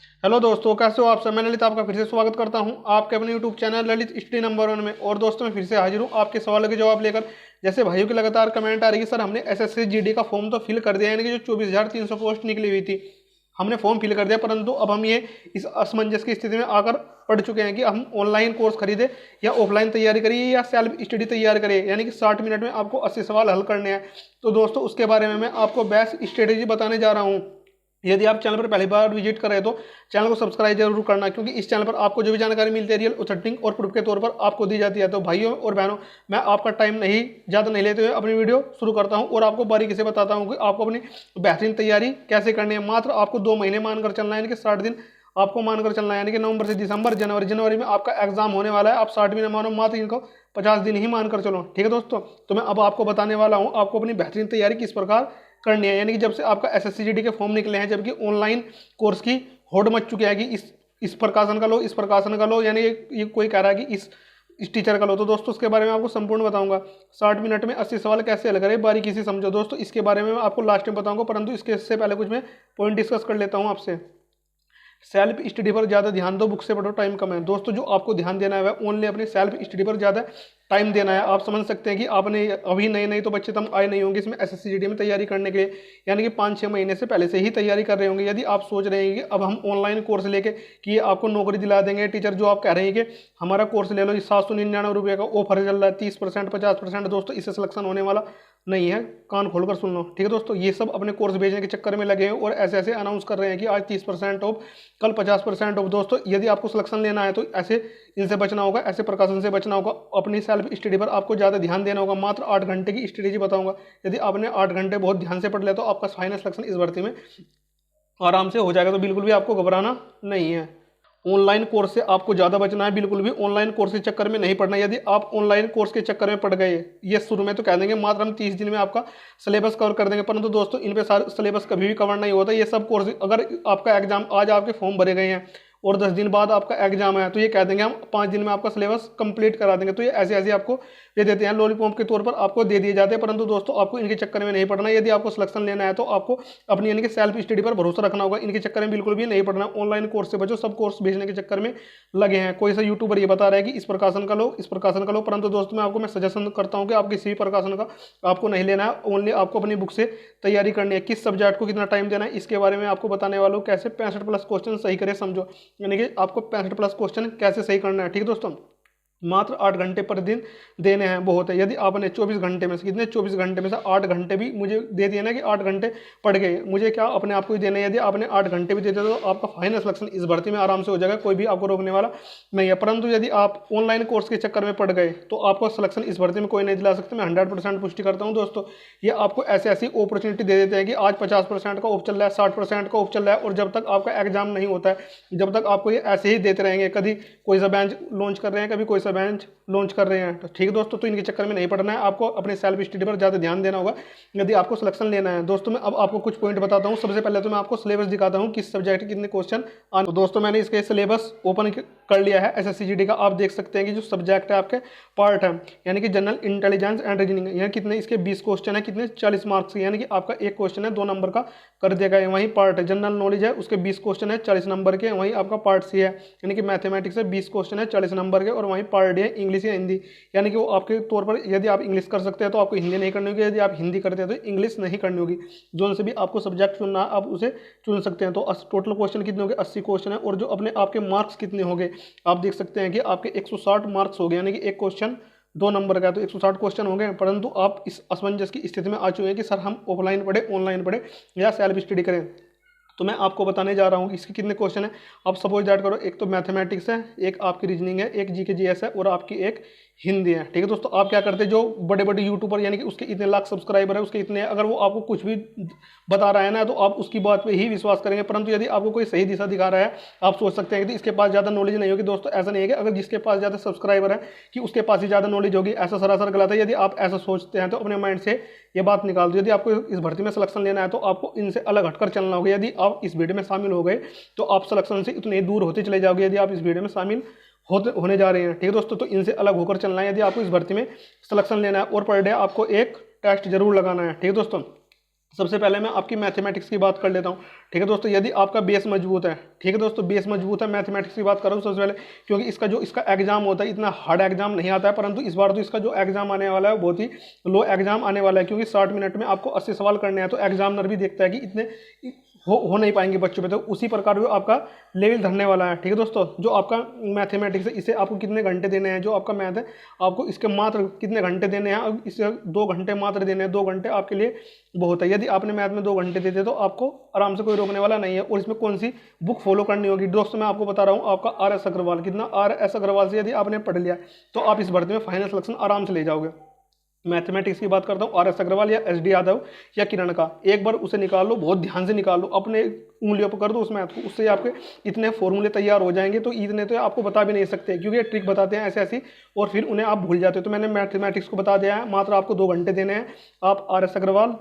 Hello दोस्तों, कैसे हो आप सब। मैं ललित आपका फिर से स्वागत करता हूं आपके अपने YouTube channel Lalit study number 1 में। और दोस्तों मैं फिर से हाजिर हूं आपके सवालों के जवाब लेकर। जैसे भाइयों की लगातार कमेंट आ रही है, सर हमने एसएससी जीडी का फॉर्म तो फिल कर दिया, यानी कि जो 24,300 पोस्ट निकली हुई थी हमने फॉर्म फिल कर दिया, परंतु अब हम ये इस असमंजस की स्थिति में आकर पढ़ चुके हैं कि हम ऑनलाइन कोर्स खरीदे या ऑफलाइन तैयारी करिए या सेल्फ स्टडी तैयार करिए, यानी कि 60 मिनट में आपको 80 सवाल हल करने हैं। तो दोस्तों उसके बारे में मैं आपको बेस्ट स्ट्रेटेजी बताने जा रहा हूँ। यदि आप चैनल पर पहली बार विजिट कर रहे हैं तो चैनल को सब्सक्राइब जरूर करना, क्योंकि इस चैनल पर आपको जो भी जानकारी मिलती है रियल ऑथेंटिक और प्रूफ के तौर पर आपको दी जाती है। तो भाइयों और बहनों, मैं आपका टाइम नहीं ज़्यादा नहीं लेते हुए अपनी वीडियो शुरू करता हूं और आपको बारीकी से बताता हूं कि आपको अपनी बेहतरीन तैयारी कैसे करनी है। मात्र आपको 2 महीने मानकर चलना है, यानी कि 60 दिन आपको मानकर चलना है, यानी कि नवंबर से दिसंबर, जनवरी में आपका एग्जाम होने वाला है। आप 60 भी ना मानो, मात्र इनको 50 दिन ही मानकर चलो, ठीक है दोस्तों। तो मैं अब आपको बताने वाला हूँ आपको अपनी बेहतरीन तैयारी किस प्रकार करनी है, यानी कि जब से आपका एसएससी जीडी के फॉर्म निकले हैं, जबकि ऑनलाइन कोर्स की होड़ मच चुकी है कि इस प्रकाशन का लो, इस प्रकाशन का लो, यानी ये कोई कह रहा है कि इस टीचर का लो। तो दोस्तों उसके बारे में आपको संपूर्ण बताऊंगा। 60 मिनट में 80 सवाल कैसे हल करें, बारीकी से समझो दोस्तों। इसके बारे में मैं आपको लास्ट में बताऊंगा, परंतु इससे पहले कुछ मैं पॉइंट डिस्कस कर लेता हूं आपसे। सेल्फ स्टडी पर ज़्यादा ध्यान दो, बुक से पढ़ो, टाइम कम है। दोस्तों जो आपको ध्यान देना है ओनली अपनी सेल्फ स्टडी पर ज़्यादा टाइम देना है। आप समझ सकते हैं कि आपने अभी नए नए तो बच्चे तम आए नहीं होंगे इसमें एसएससी जीडी में तैयारी करने के लिए, यानी कि 5-6 महीने से पहले से ही तैयारी कर रहे होंगे। यदि आप सोच रहे हैं कि अब हम ऑनलाइन कोर्स लेके कि ये आपको नौकरी दिला देंगे, टीचर जो आप कह रहे हैं कि हमारा कोर्स ले लो, 799 रुपये का ऑफर चल रहा है, 30%, 50%, दोस्तों इससे सिलेक्शन होने वाला नहीं है। कान खोलकर सुन लो, ठीक है दोस्तों। ये सब अपने कोर्स भेजने के चक्कर में लगे हैं और ऐसे ऐसे अनाउंस कर रहे हैं कि आज 30% ऑफ, कल 50% ऑफ। दोस्तों यदि आपको सिलेक्शन लेना है तो ऐसे इनसे बचना होगा, ऐसे प्रकाशन से बचना होगा। अपनी सेल्फ स्टडी पर आपको ज़्यादा ध्यान देना होगा। मात्र 8 घंटे की स्ट्रेटेजी बताऊंगा। यदि आपने 8 घंटे बहुत ध्यान से पढ़ लिया तो आपका फाइनल सिलेक्शन इस भर्ती में आराम से हो जाएगा। तो बिल्कुल भी आपको घबराना नहीं है। ऑनलाइन कोर्स से आपको ज़्यादा बचना है, बिल्कुल भी ऑनलाइन कोर्स के चक्कर में नहीं पढ़ना। यदि आप ऑनलाइन कोर्स के चक्कर में पड़ गए, ये शुरू में तो कह देंगे मात्र हम 30 दिन में आपका सिलेबस कवर कर देंगे, परंतु दोस्तों इन पे सारे सिलेबस कभी भी कवर नहीं होता। ये सब कोर्स, अगर आपका एग्जाम आज आपके फॉर्म भरे गए हैं और 10 दिन बाद आपका एग्जाम है, तो ये कह देंगे हम 5 दिन में आपका सिलेबस कंप्लीट करा देंगे। तो ये ऐसे ऐसे आपको दे देते हैं, लॉलीपॉप के तौर पर आपको दे दिए जाते हैं। परंतु दोस्तों आपको इनके चक्कर में नहीं पड़ना। यदि आपको सिलेक्शन लेना है तो आपको अपनी यानी कि सेल्फ स्टडी पर भरोसा रखना होगा। इनके चक्कर में बिल्कुल भी नहीं पड़ना। ऑनलाइन कोर्स से बचो, सब कोर्स भेजने के चक्कर में लगे हैं। कोई सा यूट्यूबर ये बता रहा है कि इस प्रकाशन का लो, इस प्रकाशन का लो, परंतु दोस्तों मैं सजेशन करता हूँ कि आप किसी भी प्रकाशन का आपको नहीं लेना है। ओनली आपको अपनी बुक से तैयारी करनी है। किस सब्जेक्ट को कितना टाइम देना है इसके बारे में आपको बताने वाला हूँ। कैसे 65+ क्वेश्चन सही करें, समझो, यानी कि आपको 65+ क्वेश्चन कैसे सही करना है, ठीक है दोस्तों। मात्र 8 घंटे पर दिन देने हैं, बहुत है। यदि आपने 24 घंटे में से कितने 24 घंटे में से 8 घंटे भी मुझे दे दिए ना कि 8 घंटे पढ़ गए, मुझे क्या अपने आप को ही देने हैं। यदि आपने 8 घंटे भी दे दिया तो आपका फाइनल सिलेक्शन इस भर्ती में आराम से हो जाएगा, कोई भी आपको रोकने वाला नहीं है। परंतु यदि आप ऑनलाइन कोर्स के चक्कर में पड़ गए तो आपको सिलेक्शन इस भर्ती में कोई नहीं दिला सकते। मैं 100% पुष्टि करता हूँ दोस्तों। ये आपको ऐसी ऐसी अपॉर्चुनिटी दे देते हैं कि आज 50% का ऑफ चल रहा है, 60% का ऑफ चल रहा है, और जब तक आपका एग्जाम नहीं होता है, जब तक आपको ये ऐसे ही देते रहेंगे। कभी कोई सा बेंच लॉन्च कर रहे हैं, कभी कोई सा बेंच लॉन्च कर रहे हैं, तो ठीक है दोस्तों। तो इनके चक्कर में नहीं पड़ना है, आपको अपने सेल्फ स्टडी पर ज़्यादा ध्यान देना होगा यदि आपको सिलेक्शन लेना है। दोस्तों मैं अब आपको कुछ पॉइंट बताता हूँ। सबसे पहले तो मैं आपको सिलेबस दिखाता हूँ किस सब्जेक्ट के कितने क्वेश्चन आने। तो दोस्तों मैंने इसके सिलेबस ओपन कर लिया है एसएससी जीडी का। आप देख सकते हैं कि जो सब्जेक्ट है आपके पार्ट है, यानी कि जनरल इंटेलिजेंस एंड रीजनिंग, यानी कितने इसके 20 क्वेश्चन है, कितने 40 मार्क्स के, यानी कि आपका एक क्वेश्चन है 2 नंबर का कर दिया गया है। वहीं पार्ट है जनरल नॉलेज है, उसके 20 क्वेश्चन है 40 नंबर के। वहीं आपका पार्ट सी है, यानी कि मैथमेटिक्स है, 20 क्वेश्चन है 40 नंबर के। और वहीं पार्ट डी है इंग्लिश या हिंदी, यानी कि वो आपके तौर पर यदि आप इंग्लिश कर सकते हैं तो आपको हिंदी नहीं करनी होगी, यदि आप हिंदी करते हैं तो इंग्लिश नहीं करनी होगी। जो से भी आपको सब्जेक्ट चुनना है आप उसे चुन सकते हैं। तो टोटल क्वेश्चन कितने हो गए, 80 क्वेश्चन है। और जो अपने आपके मार्क्स कितने हो गए, आप देख सकते हैं कि आपके 160 मार्क्स हो गए, यानी कि एक क्वेश्चन 2 नंबर का, तो 160 क्वेश्चन हो गए। परंतु आप इस असमंजस की स्थिति में आ चुके हैं कि सर हम ऑफलाइन पढ़े, ऑनलाइन पढ़े या सेल्फ स्टडी करें। तो मैं आपको बताने जा रहा हूँ कि इसके कितने क्वेश्चन है। आप सपोज दैट करो, एक तो मैथमेटिक्स है, एक आपकी रीजनिंग है, एक जीके जीएस है, और आपकी एक हिंदी है, ठीक है दोस्तों। आप क्या करते हैं, जो बड़े बड़े यूट्यूबर यानी कि उसके इतने लाख सब्सक्राइबर है, उसके इतने, अगर वो आपको कुछ भी बता रहा है ना तो आप उसकी बात पे ही विश्वास करेंगे। परंतु यदि आपको कोई सही दिशा दिखा रहा है, आप सोच सकते हैं कि इसके पास ज़्यादा नॉलेज नहीं होगी। दोस्तों ऐसा नहीं है कि अगर जिसके पास ज़्यादा सब्सक्राइबर है कि उसके पास ही ज़्यादा नॉलेज होगी, ऐसा सरासर गलत है। यदि आप ऐसा सोचते हैं तो अपने माइंड से ये बात निकाल दो। यदि आपको इस भर्ती में सिलेक्शन लेना है तो आपको इनसे अलग हटकर चलना होगा। यदि आप इस वीडियो में शामिल हो गए तो आप सिलेक्शन से इतने दूर होते चले जाओगे। यदि आप इस वीडियो में शामिल होने जा रहे हैं, ठीक है दोस्तों, तो इनसे अलग होकर चलना है यदि आपको इस भर्ती में सिलेक्शन लेना है। और पर डे आपको एक टेस्ट जरूर लगाना है, ठीक है दोस्तों। सबसे पहले मैं आपकी मैथमेटिक्स की बात कर लेता हूँ। ठीक है दोस्तों, यदि आपका बेस मजबूत है, ठीक है दोस्तों, बेस मजबूत है, मैथमेटिक्स की बात करूँ सबसे पहले, क्योंकि इसका एग्जाम होता है, इतना हार्ड एग्जाम नहीं आता है, परंतु इस बार तो इसका जो एग्जाम आने वाला है बहुत ही लो एग्जाम आने वाला है, क्योंकि 60 मिनट में आपको 80 सवाल करने हैं। तो एग्जामिनर भी देखता है कि इतने हो नहीं पाएंगे बच्चों पे, तो उसी प्रकार जो आपका लेवल धरने वाला है। ठीक है दोस्तों, जो आपका मैथमेटिक्स है इसे आपको कितने घंटे देने हैं, जो आपका मैथ है आपको इसके मात्र कितने घंटे देने हैं, अब इसे 2 घंटे मात्र देने हैं। 2 घंटे आपके लिए बहुत है। यदि आपने मैथ में 2 घंटे दे दिए तो आपको आराम से कोई रोकने वाला नहीं है। और इसमें कौन सी बुक फॉलो करनी होगी दोस्तों, मैं आपको बता रहा हूँ, आपका RS अग्रवाल, कितना RS अग्रवाल से यदि आपने पढ़ लिया तो आप इस भर्ती में फाइनल सिलेक्शन आराम से ले जाओगे। मैथमेटिक्स की बात करता हूँ, RS अग्रवाल या SD यादव या किरण का, एक बार उसे निकाल लो, बहुत ध्यान से निकाल लो, अपने उंगलियों पर कर दो उस मैथ को, उससे आपके इतने फॉर्मूले तैयार हो जाएंगे तो इतने तो आपको बता भी नहीं सकते, क्योंकि ये ट्रिक बताते हैं ऐसे ऐसी और फिर उन्हें आप भूल जाते हो। तो मैंने मैथमेटिक्स को बता दिया है, मात्र आपको 2 घंटे देने हैं। आप RS अग्रवाल,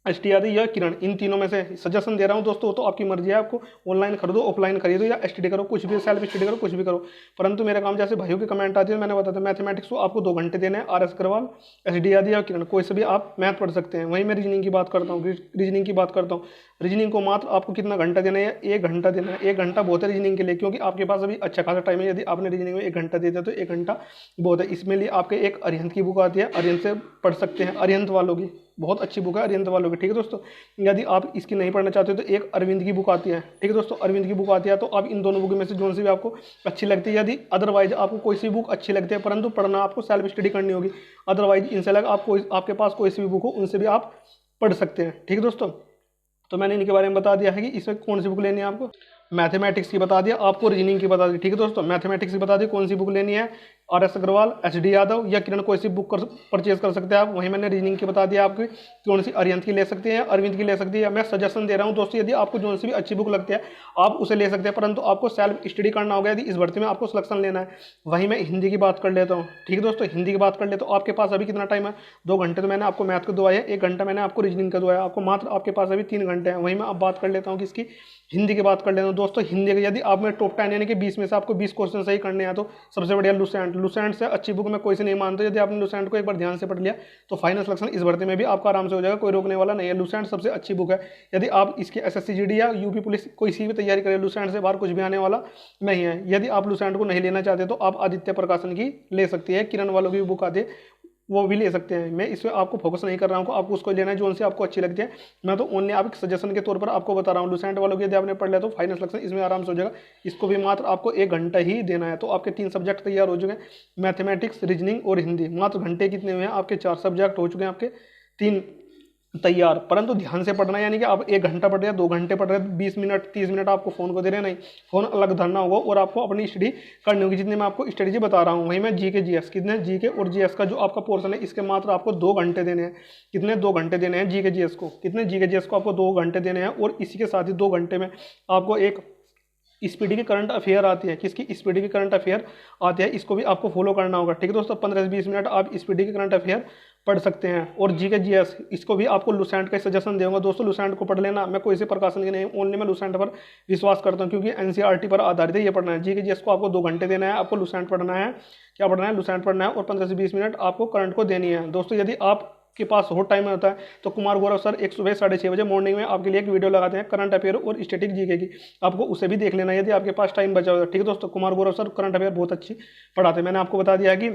SD यादव या किरण, इन तीनों में से सजेशन दे रहा हूँ दोस्तों, तो आपकी मर्जी है, आपको ऑनलाइन खरीदो, ऑफलाइन खरीदो या स्टडी करो, कुछ भी सेल्फ स्टडी करो, कुछ भी करो। परंतु मेरा काम जैसे भाइयों के कमेंट आते हैं, मैंने बताया मैथमेटिक्स को आपको 2 घंटे देने हैं। RS अग्रवाल, SD यादव या किरण, कोई से भी आप मैथ पढ़ सकते हैं। वहीं मैं रीजनिंग की बात करता हूँ, रीजनिंग की बात करता हूँ। रीजनिंग को मात्र आपको कितना घंटा देना है? 1 घंटा देना है। 1 घंटा बहुत है रीजनिंग के लिए, क्योंकि आपके पास अभी अच्छा खासा टाइम है। यदि आपने रीजनिंग में 1 घंटा दे दिया तो 1 घंटा बहुत है। इसमें लिए आपके एक अरिहंत की बुक आती है, अरिहंत से पढ़ सकते हैं, अरिहंत वालों की बहुत अच्छी बुक है, अरिहंत वालों की। ठीक है दोस्तों, यदि आप इसकी नहीं पढ़ना चाहते तो एक अरविंद की बुक आती है। ठीक है दोस्तों, अरविंद की बुक आती है, तो आप इन दोनों बुक में से जो सी भी आपको अच्छी लगती है, यदि अदरवाइज आपको कोई सी बुक अच्छी लगती है, परंतु पढ़ना आपको सेल्फ स्टडी करनी होगी। अदरवाइज इनसे अलग आपके पास कोई सी भी बुक हो, उनसे भी आप पढ़ सकते हैं। ठीक है दोस्तों, तो मैंने इनके बारे में बता दिया है कि इसमें कौन सी बुक लेनी है आपको। मैथमेटिक्स की बता दिया, आपको रीजनिंग की बता दी। ठीक है दोस्तों, मैथमेटिक्स की बता दी कौन सी बुक लेनी है, RS अग्रवाल, SD यादव या किरण, कोई सी बुक परचेज कर सकते हैं आप। वहीं मैंने रीजनिंग की बता दिया आपकी कौन सी अरिहंत की ले सकते हैं या अरविंद की ले सकती है। मैं सजेशन दे रहा हूँ दोस्तों, यदि आपको जो सी भी अच्छी बुक लगती है आप उसे ले सकते हैं, परंतु आपको सेल्फ स्टडी करना होगा यदि इस भर्ती में आपको सिलेक्शन लेना है। वहीं मैं हिंदी की बात कर लेता हूँ। ठीक है दोस्तों, हिंदी की बात कर लेता हूँ। आपके पास अभी कितना टाइम है? 2 घंटे तो मैंने आपको मैथ को दुआ है, 1 घंटा मैंने आपको रीजनिंग का दुआ है, आपको मात्र आपके पास अभी 3 घंटे हैं। वहीं मैं अब बात कर लेता हूँ किसकी, हिंदी की बात कर लेता हूँ दोस्तों। हिंदी के यदि आप में टॉप 10 यानी कि 20 में से आपको 20 क्वेश्चन सही करने हैं तो सबसे बढ़िया लुसेंट से अच्छी बुक मैं कोई से नहीं मानता। यदि आपने लुसेंट को एक बार ध्यान से पढ़ लिया तो फाइनल सिलेक्शन इस भर्ती में भी आपका आराम से हो जाएगा, कोई रोकने वाला नहीं है। लुसेंट सबसे अच्छी बुक है। यदि आप इसकी SSC GD या UP पुलिस कोई सी भी तैयारी करें, लुसेंट से बाहर कुछ भी आने वाला नहीं है। यदि आप लुसेंट को नहीं लेना चाहते तो आप आदित्य प्रकाशन की ले सकती है, किरण वालों की बुक आती है, वो भी ले सकते हैं। मैं इसमें आपको फोकस नहीं कर रहा हूँ, आपको उसको लेना है जो से आपको अच्छी लगती है। मैं तो ओनली आप सजेशन के तौर पर आपको बता रहा हूँ। लुसेंट वालों की यदि आपने पढ़ लिया तो फाइनल सिलेक्शन इसमें आराम से हो जाएगा। इसको भी मात्र आपको 1 घंटा ही देना है। तो आपके 3 सब्जेक्ट तैयार हो चुके हैं, मैथमेटिक्स, रीजनिंग और हिंदी। मात्र घंटे कितने हुए हैं आपके? 4 सब्जेक्ट हो चुके हैं आपके 3 तैयार। परंतु ध्यान से पढ़ना, यानी कि आप 1 घंटा पढ़ रहे हैं, 2 घंटे पढ़ रहे हैं, 20 मिनट 30 मिनट आपको फोन को दे रहे हैं, नहीं, फोन अलग धरना होगा और आपको अपनी स्टडी करनी होगी, जितने मैं आपको स्ट्रेटेजी बता रहा हूँ। वहीं मैं GK GS, कितने GK और GS का जो आपका पोर्शन है इसके मात्र आपको 2 घंटे देने हैं। कितने? 2 घंटे देने हैं GK GS को। कितने? GK GS को आपको 2 घंटे देने हैं। और इसी के साथ ही 2 घंटे में आपको एक स्पीडी की करंट अफेयर आती है। किसकी? स्पीडी की करंट अफेयर आती है, इसको भी आपको फॉलो करना होगा। ठीक है दोस्तों, 15 से 20 मिनट आप स्पीडी की करंट अफेयर पढ़ सकते हैं। और GK GS इसको भी आपको लुसेंट का सजेशन दूंगा दोस्तों, लुसेंट को पढ़ लेना। मैं कोई से प्रकाशन की नहीं, ओनली मैं लुसेंट पर विश्वास करता हूँ, क्योंकि NCERT पर आधारित है, ये पढ़ना है। GK GS को आपको 2 घंटे देना है, आपको लुसेंट पढ़ना है। क्या पढ़ना है? लुसेंट पढ़ना है। और 15 से 20 मिनट आपको करंट को देनी है दोस्तों। यदि आप के पास हो टाइम होता है तो कुमार गौरव सर एक सुबह 6:30 बजे मॉर्निंग में आपके लिए एक वीडियो लगाते हैं करंट अफेयर और स्टैटिक GK की, आपको उसे भी देख लेना यदि आपके पास टाइम बचा हो। ठीक है दोस्तों, Kumar Gaurav sir current affair बहुत अच्छी पढ़ाते हैं। मैंने आपको बता दिया कि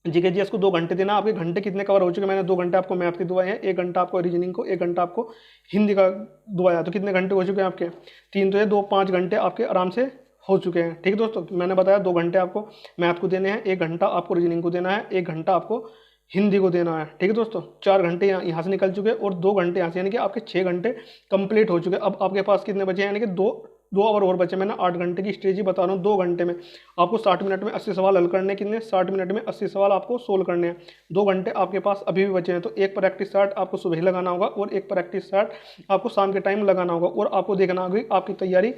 GK GS को 2 घंटे देना। आपके घंटे कितने कवर हो चुके? मैंने 2 घंटे आपको मैथ की दुआएं हैं, 1 घंटा आपको रीजनिंग को, 1 घंटा आपको हिंदी का दुआया, तो कितने घंटे हो चुके हैं आपके? 3 तो ये 2 5 घंटे आपके आराम से हो चुके हैं। ठीक है दोस्तों, मैंने बताया 2 घंटे आपको मैथ को देने हैं, 1 घंटा आपको रीजनिंग को देना है, 1 घंटा आपको हिंदी को देना है। ठीक है दोस्तों, 4 घंटे यहाँ से निकल चुके और 2 घंटे यहाँ से, यानी कि आपके 6 घंटे कंप्लीट हो चुके। अब आपके पास कितने बचे? यानी कि 2 आवर और बचे। मैंने 8 घंटे की स्ट्रेटेजी बता रहा हूँ। 2 घंटे में आपको 60 मिनट में 80 सवाल हल करने, कितने? 60 मिनट में 80 सवाल आपको सोल्व करने हैं। 2 घंटे आपके पास अभी भी बचे हैं, तो एक प्रैक्टिस चार्ट आपको सुबह लगाना होगा और एक प्रैक्टिस चार्ट आपको शाम के टाइम लगाना होगा। और आपको देखना होगा कि आपकी तैयारी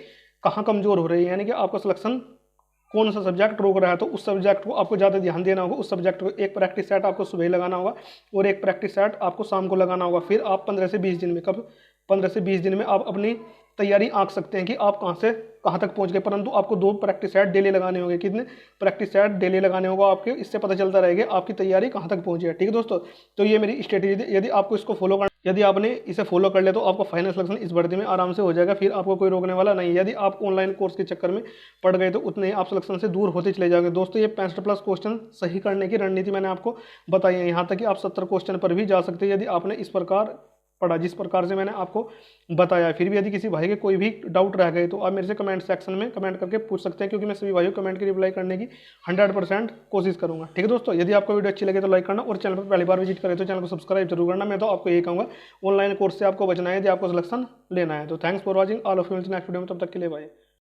कहाँ कमजोर हो रही है, यानी कि आपका सिलेक्शन कौन सा सब्जेक्ट रोक रहा है, तो उस सब्जेक्ट को आपको ज़्यादा ध्यान देना होगा। उस सब्जेक्ट को एक प्रैक्टिस सेट आपको सुबह लगाना होगा और एक प्रैक्टिस सेट आपको शाम को लगाना होगा। फिर आप 15 से 20 दिन में, कब 15 से 20 दिन में आप अपनी तैयारी आंक सकते हैं कि आप कहाँ से कहाँ तक पहुँच गए। परंतु आपको 2 प्रैक्टिस सेट डेली लगाने होंगे। कितने प्रैक्टिस सेट डेली लगाने होगा आपके? इससे पता चलता रहेगा आपकी तैयारी कहाँ तक पहुँची है। ठीक है दोस्तों, तो ये मेरी स्ट्रेटेजी, यदि आपको इसको फॉलो करना, यदि आपने इसे फॉलो कर लिया तो आपको फाइनल सिलेक्शन इस भर्ती में आराम से हो जाएगा, फिर आपको कोई रोकने वाला नहीं है। यदि आप ऑनलाइन कोर्स के चक्कर में पड़ गए तो उतने ही आप सिलेक्शन से दूर होते चले जाओगे। दोस्तों ये 65+ क्वेश्चन सही करने की रणनीति मैंने आपको बताई है, यहाँ तक कि आप 70 क्वेश्चन पर भी जा सकते हैं यदि आपने इस प्रकार पढ़ा जिस प्रकार से मैंने आपको बताया। फिर भी यदि किसी भाई के कोई भी डाउट रह गए तो आप मेरे से कमेंट सेक्शन में कमेंट करके पूछ सकते हैं, क्योंकि मैं सभी भाइयों कमेंट की रिप्लाई करने की 100% कोशिश करूंगा। ठीक है दोस्तों, यदि आपको वीडियो अच्छी लगे तो लाइक करना, और चैनल पर पहली बार विजिट करें तो चैनल को सब्सक्राइब जरूर करना। मैं तो आपको यही कहूँगा, ऑनलाइन कोर्स से आपको बचना है यदि आपको सिलेक्शन लेना है। तो thanks for watching all of you, next video में, तब तक के लिए बाय।